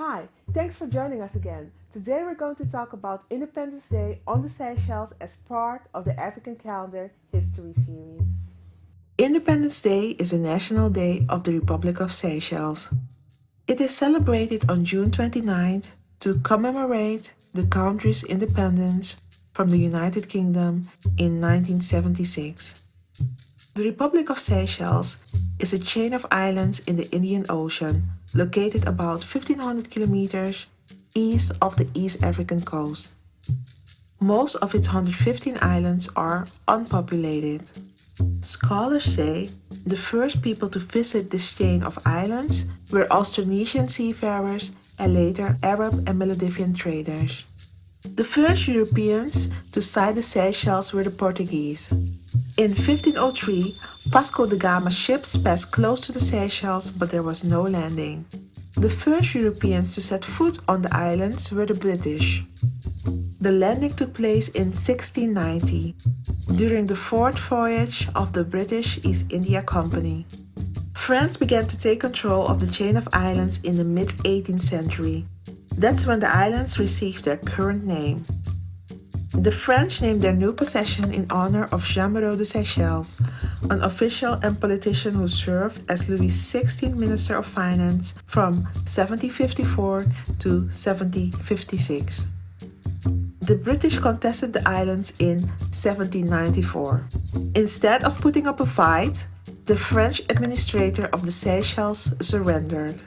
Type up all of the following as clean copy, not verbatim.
Hi, thanks for joining us again. Today we're going to talk about Independence Day on the Seychelles as part of the African Calendar History series. Independence Day is a national day of the Republic of Seychelles. It is celebrated on June 29th to commemorate the country's independence from the United Kingdom in 1976. The Republic of Seychelles is a chain of islands in the Indian Ocean, located about 1500 kilometers east of the East African coast. Most of its 115 islands are unpopulated. Scholars say the first people to visit this chain of islands were Austronesian seafarers and later Arab and Maldivian traders. The first Europeans to sight the Seychelles were the Portuguese. In 1503, Vasco da Gama's ships passed close to the Seychelles, but there was no landing. The first Europeans to set foot on the islands were the British. The landing took place in 1690, during the fourth voyage of the British East India Company. France began to take control of the chain of islands in the mid-18th century. That's when the islands received their current name. The French named their new possession in honor of Jean-Moreau de Seychelles, an official and politician who served as Louis XVI Minister of Finance from 1754 to 1756. The British contested the islands in 1794. Instead of putting up a fight, the French administrator of the Seychelles surrendered.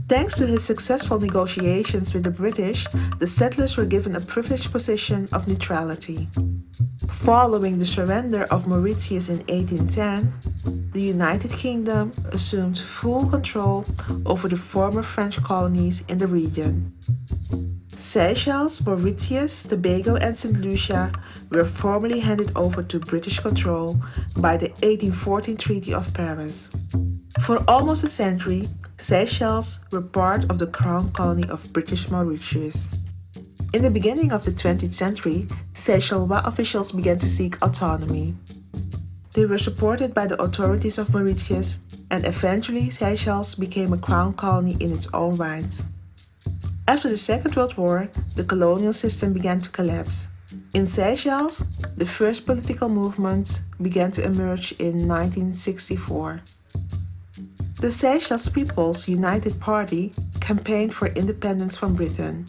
Thanks to his successful negotiations with the British, the settlers were given a privileged position of neutrality. Following the surrender of Mauritius in 1810, the United Kingdom assumed full control over the former French colonies in the region. Seychelles, Mauritius, Tobago, and St. Lucia were formally handed over to British control by the 1814 Treaty of Paris. For almost a century, Seychelles were part of the Crown Colony of British Mauritius. In the beginning of the 20th century, Seychelles officials began to seek autonomy. They were supported by the authorities of Mauritius, and eventually Seychelles became a Crown Colony in its own right. After the Second World War, the colonial system began to collapse. In Seychelles, the first political movements began to emerge in 1964. The Seychelles People's United Party campaigned for independence from Britain,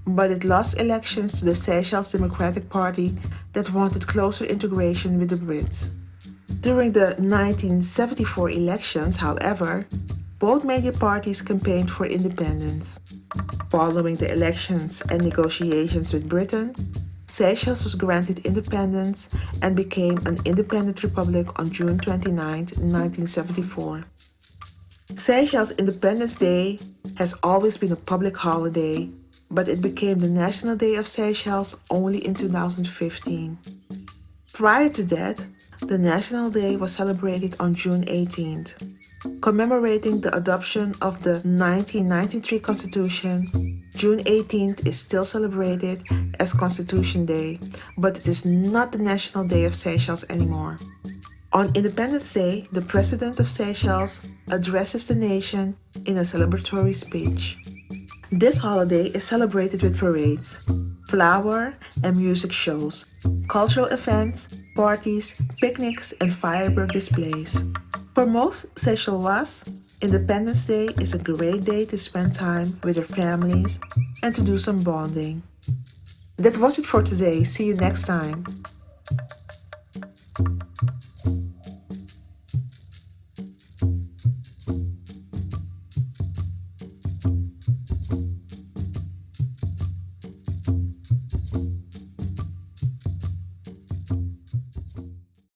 but it lost elections to the Seychelles Democratic Party that wanted closer integration with the Brits. During the 1974 elections, however, both major parties campaigned for independence. Following the elections and negotiations with Britain, Seychelles was granted independence and became an independent republic on June 29, 1974. Seychelles Independence Day has always been a public holiday, but it became the National Day of Seychelles only in 2015. Prior to that, the National Day was celebrated on June 18th. Commemorating the adoption of the 1993 Constitution, June 18th is still celebrated as Constitution Day, but it is not the National Day of Seychelles anymore. On Independence Day, the President of Seychelles addresses the nation in a celebratory speech. This holiday is celebrated with parades, flower and music shows, cultural events, parties, picnics, and firework displays. For most Seychellois, Independence Day is a great day to spend time with their families and to do some bonding. That was it for today. See you next time.